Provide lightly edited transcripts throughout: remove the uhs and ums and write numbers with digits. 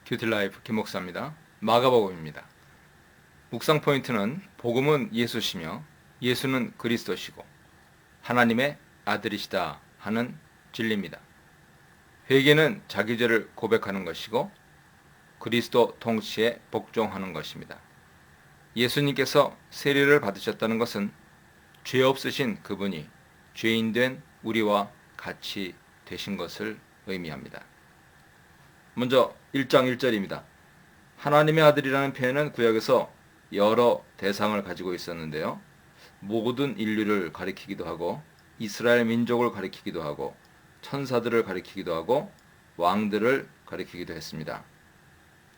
큐티라이프 김목사입니다. 마가복음입니다. 묵상 포인트는 복음은 예수시며 예수는 그리스도시고 하나님의 아들이시다 하는 진리입니다. 회개는 자기 죄를 고백하는 것이고 그리스도 통치에 복종하는 것입니다. 예수님께서 세례를 받으셨다는 것은 죄 없으신 그분이 죄인 된 우리와 같이 되신 것을 의미합니다. 먼저 1장 1절입니다. 하나님의 아들이라는 표현은 구약에서 여러 대상을 가지고 있었는데요. 모든 인류를 가리키기도 하고 이스라엘 민족을 가리키기도 하고 천사들을 가리키기도 하고 왕들을 가리키기도 했습니다.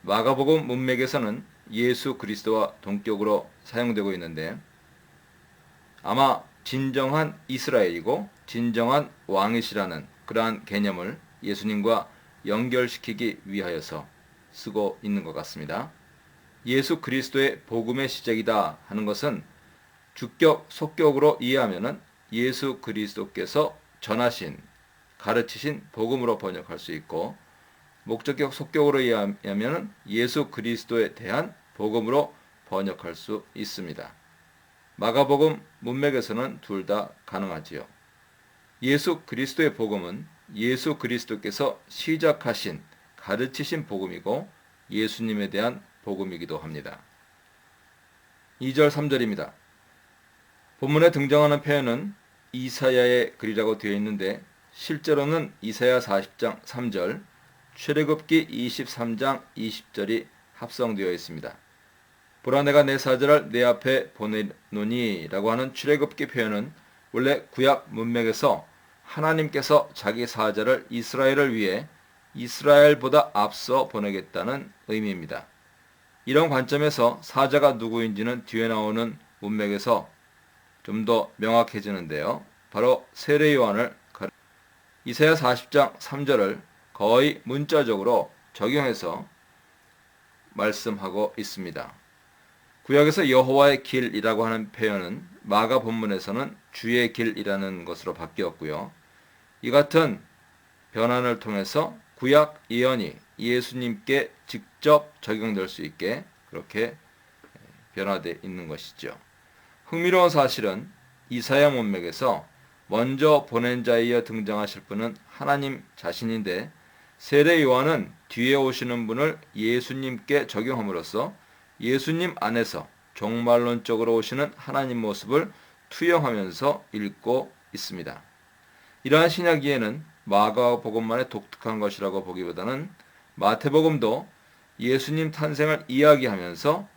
마가복음 문맥에서는 예수 그리스도와 동격으로 사용되고 있는데 아마 진정한 이스라엘이고 진정한 왕이시라는 그러한 개념을 예수님과 연결시키기 위하여서 쓰고 있는 것 같습니다. 예수 그리스도의 복음의 시작이다 하는 것은 주격, 속격으로 이해하면 예수 그리스도께서 전하신, 가르치신 복음으로 번역할 수 있고 목적격, 속격으로 이해하면 예수 그리스도에 대한 복음으로 번역할 수 있습니다. 마가복음 문맥에서는 둘 다 가능하지요. 예수 그리스도의 복음은 예수 그리스도께서 시작하신, 가르치신 복음이고 예수님에 대한 복음이기도 합니다. 2절 3절입니다. 본문에 등장하는 표현은 이사야의 글이라고 되어 있는데 실제로는 이사야 40장 3절, 출애굽기 23장 20절이 합성되어 있습니다. 보라 내가 내 사자를 내 앞에 보내노니 라고 하는 출애굽기 표현은 원래 구약 문맥에서 하나님께서 자기 사자를 이스라엘을 위해 이스라엘보다 앞서 보내겠다는 의미입니다. 이런 관점에서 사자가 누구인지는 뒤에 나오는 문맥에서 좀 더 명확해지는데요. 바로 세례 요한을 이사야 40장 3절을 거의 문자적으로 적용해서 말씀하고 있습니다. 구약에서 여호와의 길이라고 하는 표현은 마가 본문에서는 주의 길이라는 것으로 바뀌었고요. 이 같은 변환을 통해서 구약 예언이 예수님께 직접 적용될 수 있게 그렇게 변화되어 있는 것이죠. 흥미로운 사실은 이사야 문맥에서 먼저 보낸 자이어 등장하실 분은 하나님 자신인데 세례 요한은 뒤에 오시는 분을 예수님께 적용함으로써 예수님 안에서 종말론적으로 오시는 하나님 모습을 투영하면서 읽고 있습니다. 이러한 신약 이해는 마가복음만의 독특한 것이라고 보기보다는 마태복음도 예수님 탄생을 이야기하면서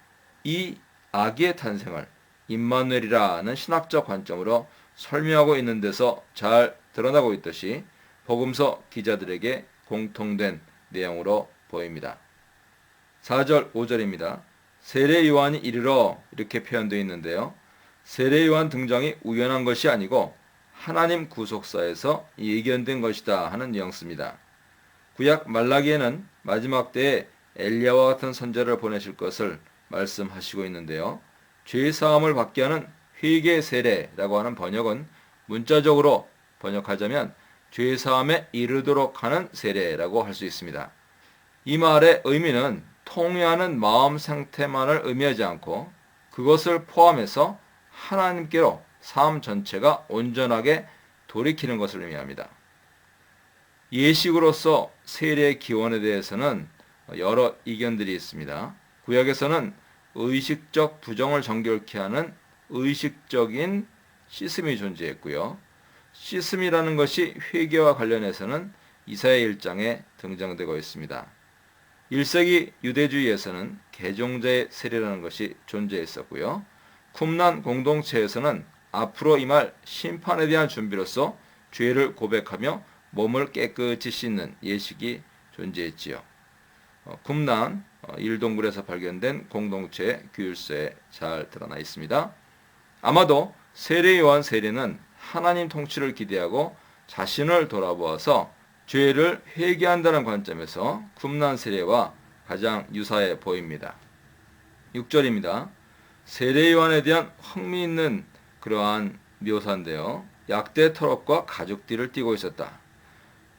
이 아기의 탄생을 임마누엘이라는 신학적 관점으로 설명하고 있는 데서 잘 드러나고 있듯이 복음서 기자들에게 공통된 내용으로 보입니다. 4절 5절입니다. 세례 요한이 이르러 이렇게 표현되어 있는데요. 세례 요한 등장이 우연한 것이 아니고 하나님 구속사에서 예견된 것이다 하는 뉘앙스입니다. 구약 말라기에는 마지막 때에 엘리야와 같은 선지자를 보내실 것을 말씀하시고 있는데요. 죄사함을 받게 하는 회개 세례라고 하는 번역은 문자적으로 번역하자면 죄사함에 이르도록 하는 세례라고 할 수 있습니다. 이 말의 의미는 통회하는 마음 상태만을 의미하지 않고 그것을 포함해서 하나님께로 삶 전체가 온전하게 돌이키는 것을 의미합니다. 예식으로서 세례의 기원에 대해서는 여러 이견들이 있습니다. 구약에서는 의식적 부정을 정결케 하는 의식적인 씻음이 존재했고요. 씻음이라는 것이 회개와 관련해서는 이사야 1장에 등장되고 있습니다. 1세기 유대주의에서는 개종자의 세례라는 것이 존재했었고요. 쿰란 공동체에서는 앞으로 임할 심판에 대한 준비로서 죄를 고백하며 몸을 깨끗이 씻는 예식이 존재했지요. 쿰란 일동굴에서 발견된 공동체의 규율서에 잘 드러나 있습니다. 아마도 세례 요한 세례는 하나님 통치를 기대하고 자신을 돌아보아서 죄를 회개한다는 관점에서 쿰란 세례와 가장 유사해 보입니다. 6절입니다. 세례 요한에 대한 흥미있는 그러한 묘사인데요. 약대 터럭과 가죽띠를 띠고 있었다.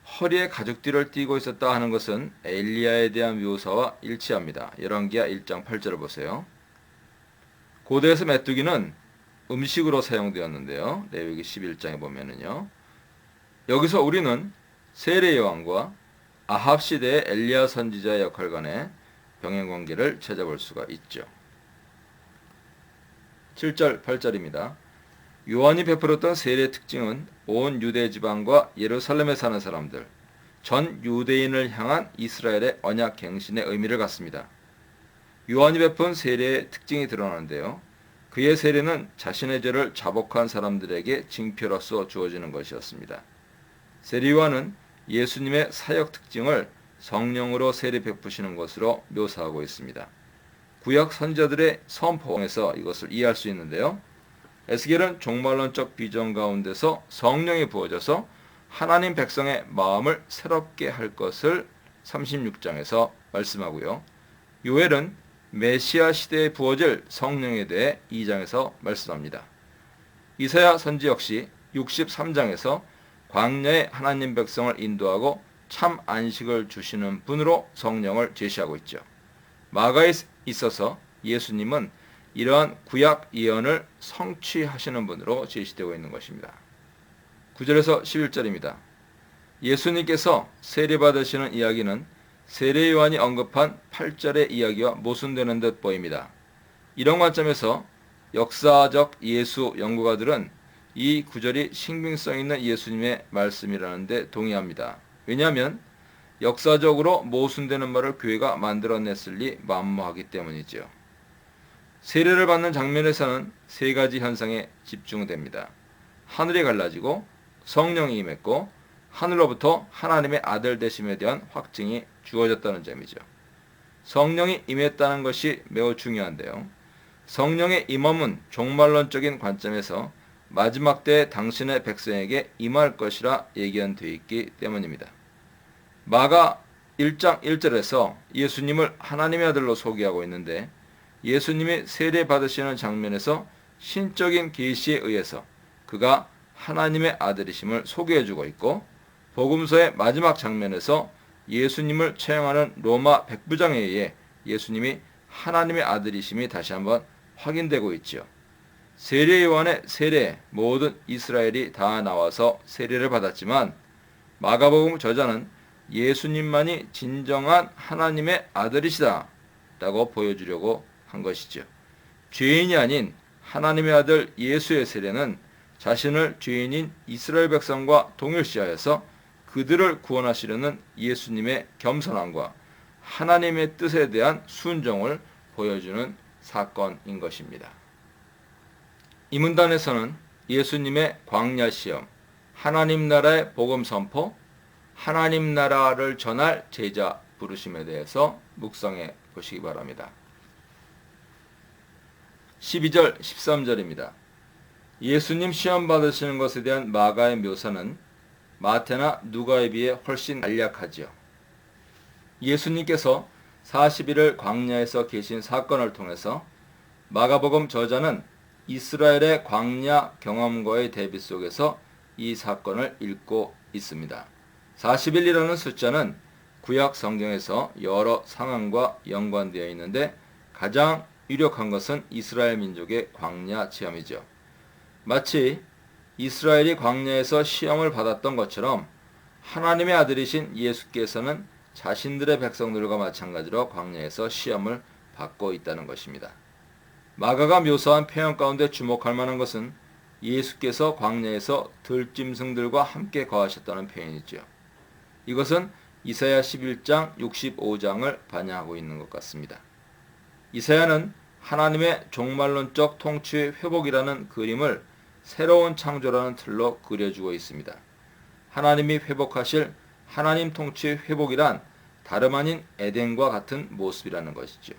허리에 가죽띠를 띠고 있었다 하는 것은 엘리야에 대한 묘사와 일치합니다. 열왕기하 1장 8절을 보세요. 고대에서 메뚜기는 음식으로 사용되었는데요. 레위기 11장에 보면은요. 여기서 우리는 세례 요한과 아합 시대의 엘리야 선지자의 역할 간의 병행관계를 찾아볼 수가 있죠. 7절, 8절입니다. 요한이 베풀었던 세례의 특징은 온 유대 지방과 예루살렘에 사는 사람들, 전 유대인을 향한 이스라엘의 언약 갱신의 의미를 갖습니다. 요한이 베푼 세례의 특징이 드러나는데요. 그의 세례는 자신의 죄를 자복한 사람들에게 징표로서 주어지는 것이었습니다. 세례 요한은 예수님의 사역 특징을 성령으로 세례 베푸시는 것으로 묘사하고 있습니다. 구약 선지자들의 선포에서 이것을 이해할 수 있는데요. 에스겔은 종말론적 비전 가운데서 성령이 부어져서 하나님 백성의 마음을 새롭게 할 것을 36장에서 말씀하고요. 요엘은 메시아 시대에 부어질 성령에 대해 2장에서 말씀합니다. 이사야 선지 역시 63장에서 광야에 하나님 백성을 인도하고 참 안식을 주시는 분으로 성령을 제시하고 있죠. 마가에 있어서 예수님은 이러한 구약 예언을 성취하시는 분으로 제시되고 있는 것입니다. 9절에서 11절입니다. 예수님께서 세례받으시는 이야기는 세례 요한이 언급한 8절의 이야기와 모순되는 듯 보입니다. 이런 관점에서 역사적 예수 연구가들은 이 구절이 신빙성 있는 예수님의 말씀이라는 데 동의합니다. 왜냐하면 역사적으로 모순되는 말을 교회가 만들어냈을리 만무하기 때문이죠. 세례를 받는 장면에서는 세 가지 현상에 집중됩니다. 하늘이 갈라지고 성령이 임했고 하늘로부터 하나님의 아들 되심에 대한 확증이 주어졌다는 점이죠. 성령이 임했다는 것이 매우 중요한데요. 성령의 임함은 종말론적인 관점에서 마지막 때에 당신의 백성에게 임할 것이라 예견되어 있기 때문입니다. 마가 1장 1절에서 예수님을 하나님의 아들로 소개하고 있는데 예수님이 세례 받으시는 장면에서 신적인 계시에 의해서 그가 하나님의 아들이심을 소개해주고 있고 복음서의 마지막 장면에서 예수님을 처형하는 로마 백부장에 의해 예수님이 하나님의 아들이심이 다시 한번 확인되고 있죠. 세례 요한의 세례 모든 이스라엘이 다 나와서 세례를 받았지만 마가복음 저자는 예수님만이 진정한 하나님의 아들이시다 라고 보여주려고 한 것이죠. 죄인이 아닌 하나님의 아들 예수의 세례는 자신을 죄인인 이스라엘 백성과 동일시하여서 그들을 구원하시려는 예수님의 겸손함과 하나님의 뜻에 대한 순종을 보여주는 사건인 것입니다. 이 문단에서는 예수님의 광야 시험, 하나님 나라의 복음 선포, 하나님 나라를 전할 제자 부르심에 대해서 묵상해 보시기 바랍니다. 12절, 13절입니다. 예수님 시험 받으시는 것에 대한 마가의 묘사는 마태나 누가에 비해 훨씬 간략하지요. 예수님께서 40일을 광야에서 계신 사건을 통해서 마가복음 저자는 이스라엘의 광야 경험과의 대비 속에서 이 사건을 읽고 있습니다. 40일이라는 숫자는 구약 성경에서 여러 상황과 연관되어 있는데 가장 유력한 것은 이스라엘 민족의 광야 체험이죠. 마치 이스라엘이 광야에서 시험을 받았던 것처럼 하나님의 아들이신 예수께서는 자신들의 백성들과 마찬가지로 광야에서 시험을 받고 있다는 것입니다. 마가가 묘사한 표현 가운데 주목할 만한 것은 예수께서 광야에서 들짐승들과 함께 거하셨다는 표현이죠. 이것은 이사야 11장 65장을 반영하고 있는 것 같습니다. 이사야는 하나님의 종말론적 통치의 회복이라는 그림을 새로운 창조라는 틀로 그려주고 있습니다. 하나님이 회복하실 하나님 통치의 회복이란 다름 아닌 에덴과 같은 모습이라는 것이죠.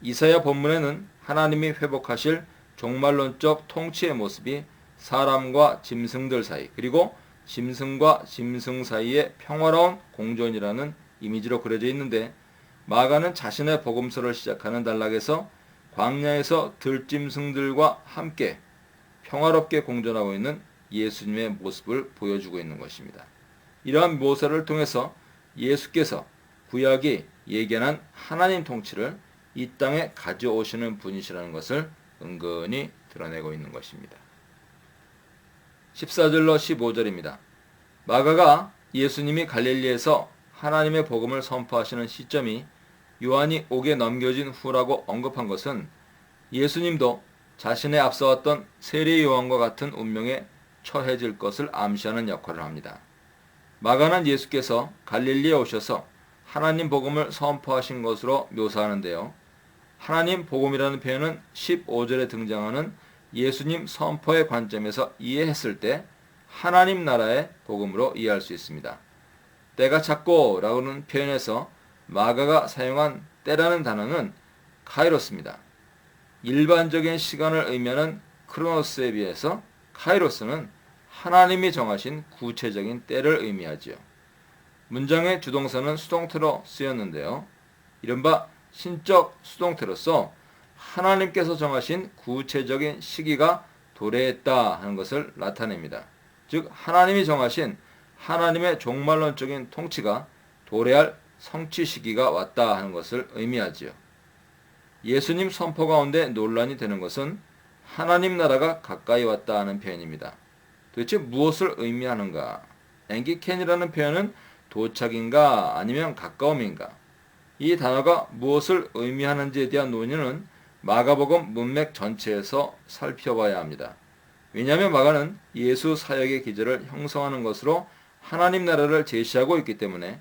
이사야 본문에는 하나님이 회복하실 종말론적 통치의 모습이 사람과 짐승들 사이 그리고 짐승과 짐승 사이의 평화로운 공존이라는 이미지로 그려져 있는데 마가는 자신의 복음서를 시작하는 단락에서 광야에서 들짐승들과 함께 평화롭게 공존하고 있는 예수님의 모습을 보여주고 있는 것입니다. 이러한 묘사를 통해서 예수께서 구약이 예견한 하나님 통치를 이 땅에 가져오시는 분이시라는 것을 은근히 드러내고 있는 것입니다. 14절로 15절입니다. 마가가 예수님이 갈릴리에서 하나님의 복음을 선포하시는 시점이 요한이 옥에 넘겨진 후라고 언급한 것은 예수님도 자신의 앞서왔던 세례 요한과 같은 운명에 처해질 것을 암시하는 역할을 합니다. 마가는 예수께서 갈릴리에 오셔서 하나님 복음을 선포하신 것으로 묘사하는데요. 하나님 복음이라는 표현은 15절에 등장하는 예수님 선포의 관점에서 이해했을 때 하나님 나라의 복음으로 이해할 수 있습니다. 때가 찼고 라고는 표현에서 마가가 사용한 때라는 단어는 카이로스입니다. 일반적인 시간을 의미하는 크로노스에 비해서 카이로스는 하나님이 정하신 구체적인 때를 의미하지요. 문장의 주동사는 수동태로 쓰였는데요. 이른바 신적 수동태로서 하나님께서 정하신 구체적인 시기가 도래했다 하는 것을 나타냅니다. 즉 하나님이 정하신 하나님의 종말론적인 통치가 도래할 성취 시기가 왔다 하는 것을 의미하지요. 예수님 선포 가운데 논란이 되는 것은 하나님 나라가 가까이 왔다 하는 표현입니다. 도대체 무엇을 의미하는가? 앵기켄이라는 표현은 도착인가 아니면 가까움인가? 이 단어가 무엇을 의미하는지에 대한 논의는 마가복음 문맥 전체에서 살펴봐야 합니다. 왜냐하면 마가는 예수 사역의 기절을 형성하는 것으로 하나님 나라를 제시하고 있기 때문에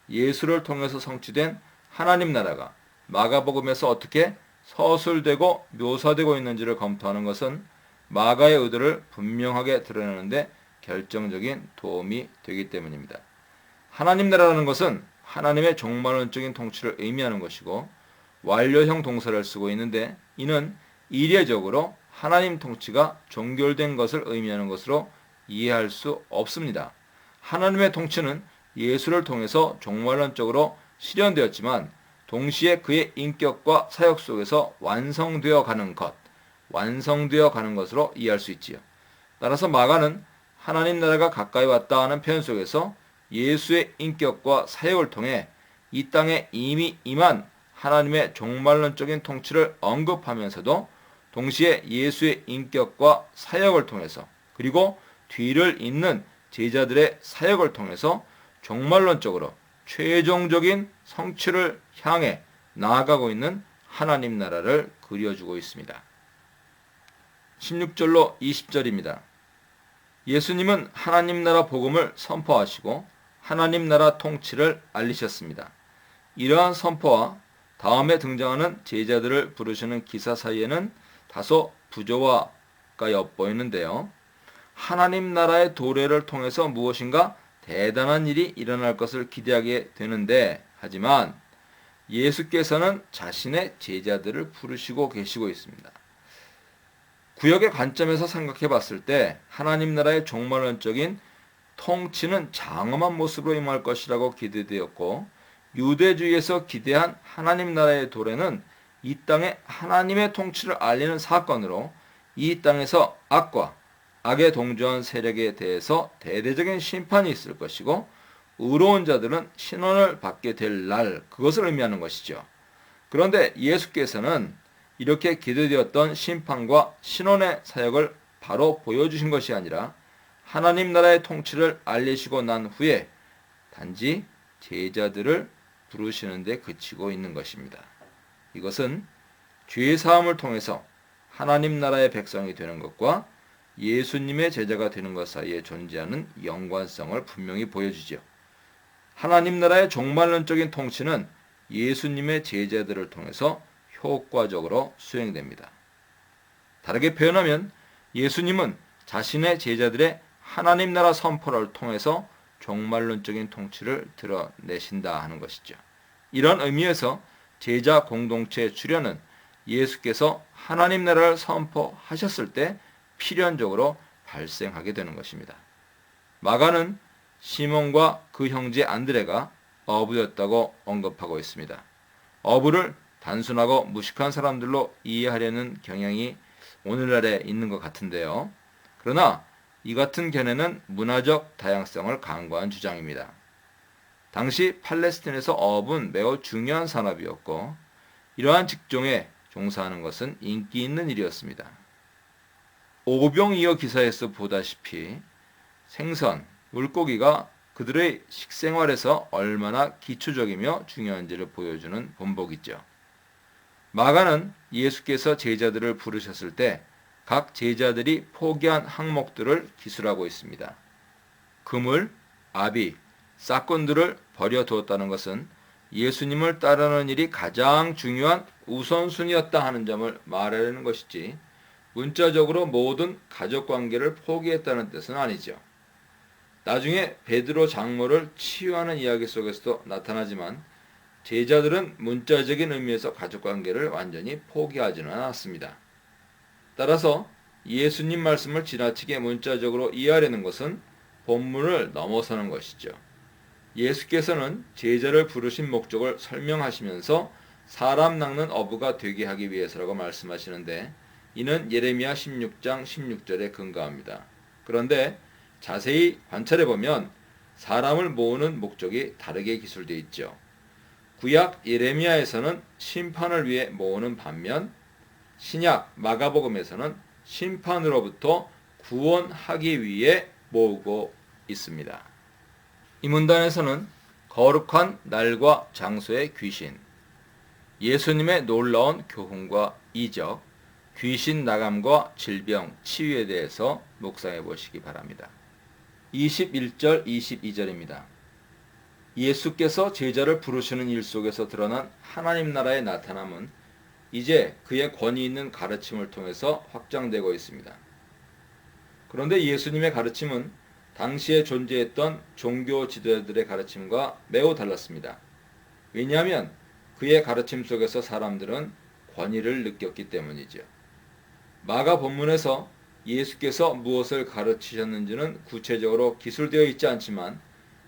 예수를 통해서 성취된 하나님 나라가 마가복음에서 어떻게 서술되고 묘사되고 있는지를 검토하는 것은 마가의 의도를 분명하게 드러내는데 결정적인 도움이 되기 때문입니다. 하나님 나라라는 것은 하나님의 종말론적인 통치를 의미하는 것이고 완료형 동사를 쓰고 있는데 이는 이례적으로 하나님 통치가 종결된 것을 의미하는 것으로 이해할 수 없습니다. 하나님의 통치는 예수를 통해서 종말론적으로 실현되었지만 동시에 그의 인격과 사역 속에서 완성되어 가는 것으로 이해할 수 있지요. 따라서 마가는 하나님 나라가 가까이 왔다 하는 표현 속에서 예수의 인격과 사역을 통해 이 땅에 이미 임한 하나님의 종말론적인 통치를 언급하면서도 동시에 예수의 인격과 사역을 통해서 그리고 뒤를 잇는 제자들의 사역을 통해서 종말론적으로 최종적인 성취를 향해 나아가고 있는 하나님 나라를 그려주고 있습니다. 16절로 20절입니다. 예수님은 하나님 나라 복음을 선포하시고 하나님 나라 통치를 알리셨습니다. 이러한 선포와 다음에 등장하는 제자들을 부르시는 기사 사이에는 다소 부조화가 엿보이는데요. 하나님 나라의 도래를 통해서 무엇인가 대단한 일이 일어날 것을 기대하게 되는데 하지만 예수께서는 자신의 제자들을 부르시고 계시고 있습니다. 구역의 관점에서 생각해 봤을 때 하나님 나라의 종말론적인 통치는 장엄한 모습으로 임할 것이라고 기대되었고 유대주의에서 기대한 하나님 나라의 도래는 이 땅에 하나님의 통치를 알리는 사건으로 이 땅에서 악과 악에 동조한 세력에 대해서 대대적인 심판이 있을 것이고 의로운 자들은 신원을 받게 될 날, 그것을 의미하는 것이죠. 그런데 예수께서는 이렇게 기대되었던 심판과 신원의 사역을 바로 보여주신 것이 아니라 하나님 나라의 통치를 알리시고 난 후에 단지 제자들을 부르시는 데 그치고 있는 것입니다. 이것은 죄사함을 통해서 하나님 나라의 백성이 되는 것과 예수님의 제자가 되는 것 사이에 존재하는 연관성을 분명히 보여주죠. 하나님 나라의 종말론적인 통치는 예수님의 제자들을 통해서 효과적으로 수행됩니다. 다르게 표현하면 예수님은 자신의 제자들의 하나님 나라 선포를 통해서 종말론적인 통치를 드러내신다 하는 것이죠. 이런 의미에서 제자 공동체의 출현은 예수께서 하나님 나라를 선포하셨을 때 필연적으로 발생하게 되는 것입니다. 마가는 시몬과 그 형제 안드레가 어부였다고 언급하고 있습니다. 어부를 단순하고 무식한 사람들로 이해하려는 경향이 오늘날에 있는 것 같은데요. 그러나 이 같은 견해는 문화적 다양성을 강조한 주장입니다. 당시 팔레스틴에서 어업은 매우 중요한 산업이었고 이러한 직종에 종사하는 것은 인기 있는 일이었습니다. 오병이어 기사에서 보다시피 생선, 물고기가 그들의 식생활에서 얼마나 기초적이며 중요한지를 보여주는 본보기죠. 마가는 예수께서 제자들을 부르셨을 때 각 제자들이 포기한 항목들을 기술하고 있습니다. 그물, 아비, 싹꾼들을 버려두었다는 것은 예수님을 따르는 일이 가장 중요한 우선순위였다 하는 점을 말하려는 것이지 문자적으로 모든 가족관계를 포기했다는 뜻은 아니죠. 나중에 베드로 장모를 치유하는 이야기 속에서도 나타나지만 제자들은 문자적인 의미에서 가족관계를 완전히 포기하지는 않았습니다. 따라서 예수님 말씀을 지나치게 문자적으로 이해하려는 것은 본문을 넘어서는 것이죠. 예수께서는 제자를 부르신 목적을 설명하시면서 사람 낚는 어부가 되게 하기 위해서라고 말씀하시는데 이는 예레미야 16장 16절에 근거합니다. 그런데 자세히 관찰해보면 사람을 모으는 목적이 다르게 기술되어 있죠. 구약 예레미야에서는 심판을 위해 모으는 반면 신약 마가복음에서는 심판으로부터 구원하기 위해 모으고 있습니다. 이 문단에서는 거룩한 날과 장소의 귀신, 예수님의 놀라운 교훈과 이적, 귀신 나감과 질병, 치유에 대해서 묵상해 보시기 바랍니다. 21절, 22절입니다. 예수께서 제자를 부르시는 일 속에서 드러난 하나님 나라의 나타남은 이제 그의 권위 있는 가르침을 통해서 확장되고 있습니다. 그런데 예수님의 가르침은 당시에 존재했던 종교 지도자들의 가르침과 매우 달랐습니다. 왜냐하면 그의 가르침 속에서 사람들은 권위를 느꼈기 때문이죠. 마가 본문에서 예수께서 무엇을 가르치셨는지는 구체적으로 기술되어 있지 않지만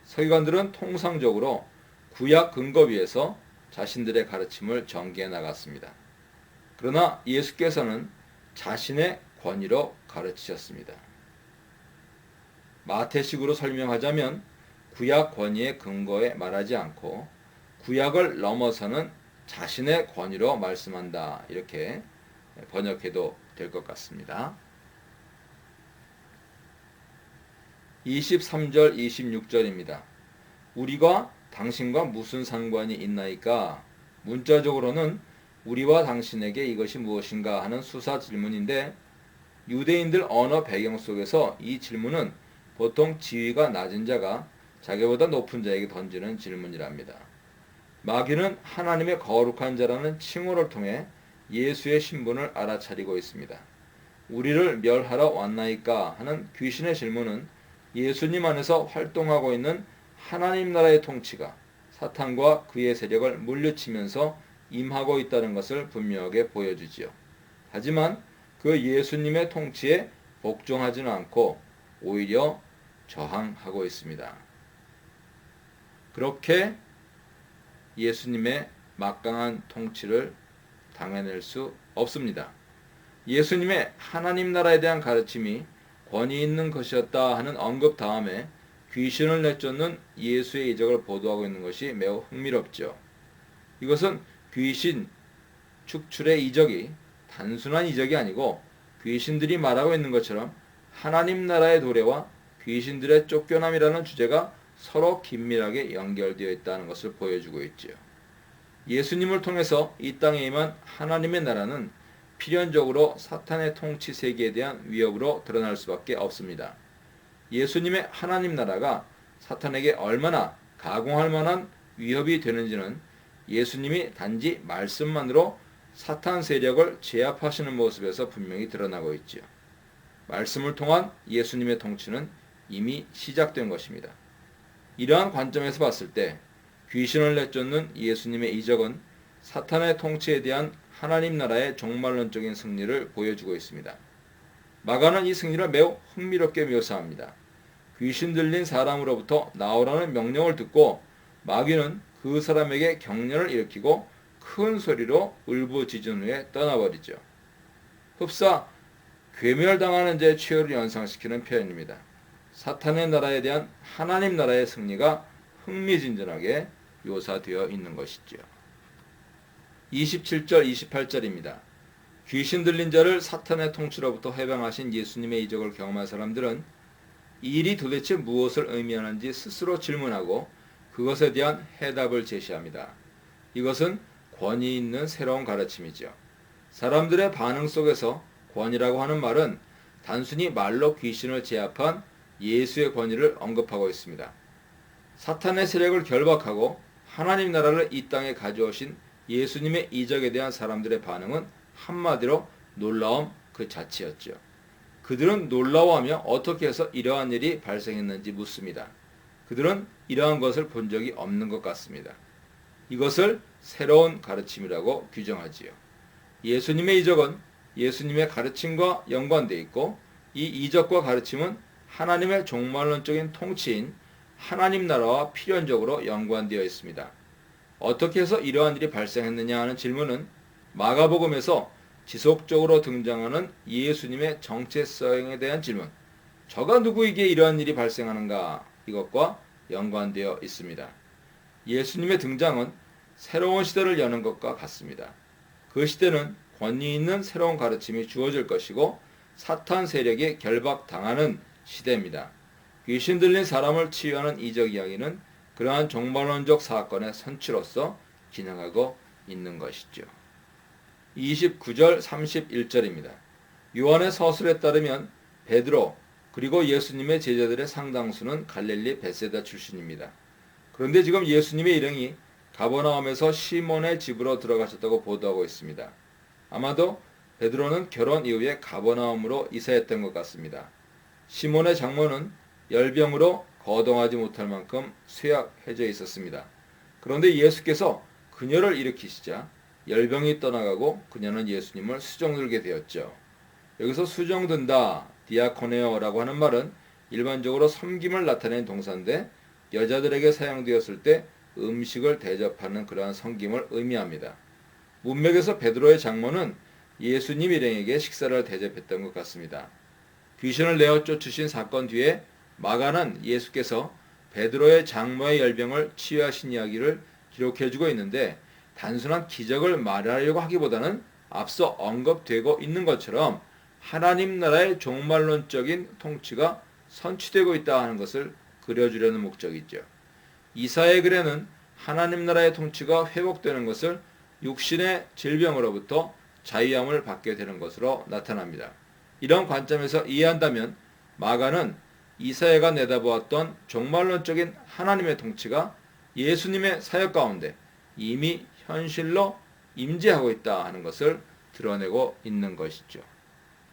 서기관들은 통상적으로 구약 근거 위에서 자신들의 가르침을 전개해 나갔습니다. 그러나 예수께서는 자신의 권위로 가르치셨습니다. 마태식으로 설명하자면 구약 권위의 근거에 말하지 않고 구약을 넘어서는 자신의 권위로 말씀한다. 이렇게 번역해도 될 것 같습니다. 23절 26절입니다. 우리가 당신과 무슨 상관이 있나이까? 문자적으로는 우리와 당신에게 이것이 무엇인가 하는 수사 질문인데 유대인들 언어 배경 속에서 이 질문은 보통 지위가 낮은 자가 자기보다 높은 자에게 던지는 질문이랍니다. 마귀는 하나님의 거룩한 자라는 칭호를 통해 예수의 신분을 알아차리고 있습니다. 우리를 멸하러 왔나이까 하는 귀신의 질문은 예수님 안에서 활동하고 있는 하나님 나라의 통치가 사탄과 그의 세력을 물리치면서 임하고 있다는 것을 분명하게 보여주지요. 하지만 그 예수님의 통치에 복종하지는 않고 오히려 저항하고 있습니다. 그렇게 예수님의 막강한 통치를 당해낼 수 없습니다. 예수님의 하나님 나라에 대한 가르침이 권위 있는 것이었다 하는 언급 다음에 귀신을 내쫓는 예수의 이적을 보도하고 있는 것이 매우 흥미롭죠. 이것은 귀신 축출의 이적이 단순한 이적이 아니고 귀신들이 말하고 있는 것처럼 하나님 나라의 도래와 귀신들의 쫓겨남이라는 주제가 서로 긴밀하게 연결되어 있다는 것을 보여주고 있지요. 예수님을 통해서 이 땅에 임한 하나님의 나라는 필연적으로 사탄의 통치 세계에 대한 위협으로 드러날 수밖에 없습니다. 예수님의 하나님 나라가 사탄에게 얼마나 가공할 만한 위협이 되는지는 예수님이 단지 말씀만으로 사탄 세력을 제압하시는 모습에서 분명히 드러나고 있지요. 말씀을 통한 예수님의 통치는 이미 시작된 것입니다. 이러한 관점에서 봤을 때 귀신을 내쫓는 예수님의 이적은 사탄의 통치에 대한 하나님 나라의 종말론적인 승리를 보여주고 있습니다. 마가는 이 승리를 매우 흥미롭게 묘사합니다. 귀신 들린 사람으로부터 나오라는 명령을 듣고 마귀는 그 사람에게 경련을 일으키고 큰 소리로 울부짖은 후에 떠나버리죠. 흡사 괴멸당하는 자의 최후를 연상시키는 표현입니다. 사탄의 나라에 대한 하나님 나라의 승리가 흥미진진하게 묘사되어 있는 것이죠. 27절, 28절입니다. 귀신 들린 자를 사탄의 통치로부터 해방하신 예수님의 이적을 경험한 사람들은 이 일이 도대체 무엇을 의미하는지 스스로 질문하고 그것에 대한 해답을 제시합니다. 이것은 권위 있는 새로운 가르침이죠. 사람들의 반응 속에서 권위라고 하는 말은 단순히 말로 귀신을 제압한 예수의 권위를 언급하고 있습니다. 사탄의 세력을 결박하고 하나님 나라를 이 땅에 가져오신 예수님의 이적에 대한 사람들의 반응은 한마디로 놀라움 그 자체였죠. 그들은 놀라워하며 어떻게 해서 이러한 일이 발생했는지 묻습니다. 그들은 이러한 것을 본 적이 없는 것 같습니다. 이것을 새로운 가르침이라고 규정하지요. 예수님의 이적은 예수님의 가르침과 연관되어 있고 이 이적과 가르침은 하나님의 종말론적인 통치인 하나님 나라와 필연적으로 연관되어 있습니다. 어떻게 해서 이러한 일이 발생했느냐 하는 질문은 마가복음에서 지속적으로 등장하는 예수님의 정체성에 대한 질문, 저가 누구에게 이러한 일이 발생하는가, 이것과 연관되어 있습니다. 예수님의 등장은 새로운 시대를 여는 것과 같습니다. 그 시대는 권위 있는 새로운 가르침이 주어질 것이고 사탄 세력에 결박당하는 시대입니다. 귀신 들린 사람을 치유하는 이적 이야기는 그러한 종말론적 사건의 선치로서 기능하고 있는 것이죠. 29절 31절입니다. 요한의 서술에 따르면 베드로 그리고 예수님의 제자들의 상당수는 갈릴리 벳세다 출신입니다. 그런데 지금 예수님의 일행이 가버나움에서 시몬의 집으로 들어가셨다고 보도하고 있습니다. 아마도 베드로는 결혼 이후에 가버나움으로 이사했던 것 같습니다. 시몬의 장모는 열병으로 거동하지 못할 만큼 쇠약해져 있었습니다. 그런데 예수께서 그녀를 일으키시자 열병이 떠나가고 그녀는 예수님을 수종들게 되었죠. 여기서 수종든다, 디아코네오라고 하는 말은 일반적으로 섬김을 나타내는 동사인데 여자들에게 사용되었을 때 음식을 대접하는 그러한 섬김을 의미합니다. 문맥에서 베드로의 장모는 예수님 일행에게 식사를 대접했던 것 같습니다. 귀신을 내어 쫓으신 사건 뒤에 마가는 예수께서 베드로의 장모의 열병을 치유하신 이야기를 기록해주고 있는데 단순한 기적을 말하려고 하기보다는 앞서 언급되고 있는 것처럼 하나님 나라의 종말론적인 통치가 선취되고 있다 하는 것을 그려주려는 목적이죠. 이사의 글에는 하나님 나라의 통치가 회복되는 것을 육신의 질병으로부터 자유함을 받게 되는 것으로 나타납니다. 이런 관점에서 이해한다면 마가는 이사야가 내다보았던 종말론적인 하나님의 통치가 예수님의 사역 가운데 이미 현실로 임재하고 있다 하는 것을 드러내고 있는 것이죠.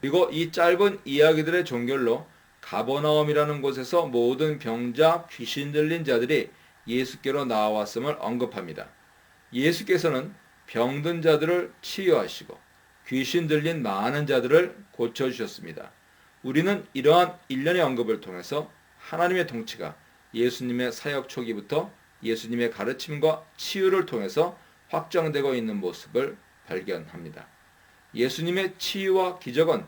그리고 이 짧은 이야기들의 종결로 가버나움이라는 곳에서 모든 병자, 귀신 들린 자들이 예수께로 나와왔음을 언급합니다. 예수께서는 병든 자들을 치유하시고 귀신 들린 많은 자들을 고쳐주셨습니다. 우리는 이러한 일련의 언급을 통해서 하나님의 통치가 예수님의 사역 초기부터 예수님의 가르침과 치유를 통해서 확정되고 있는 모습을 발견합니다. 예수님의 치유와 기적은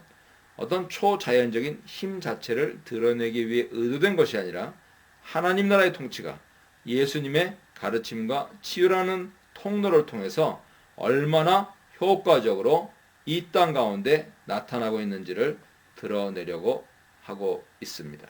어떤 초자연적인 힘 자체를 드러내기 위해 의도된 것이 아니라 하나님 나라의 통치가 예수님의 가르침과 치유라는 통로를 통해서 얼마나 효과적으로 이 땅 가운데 나타나고 있는지를 드러내려고 하고 있습니다.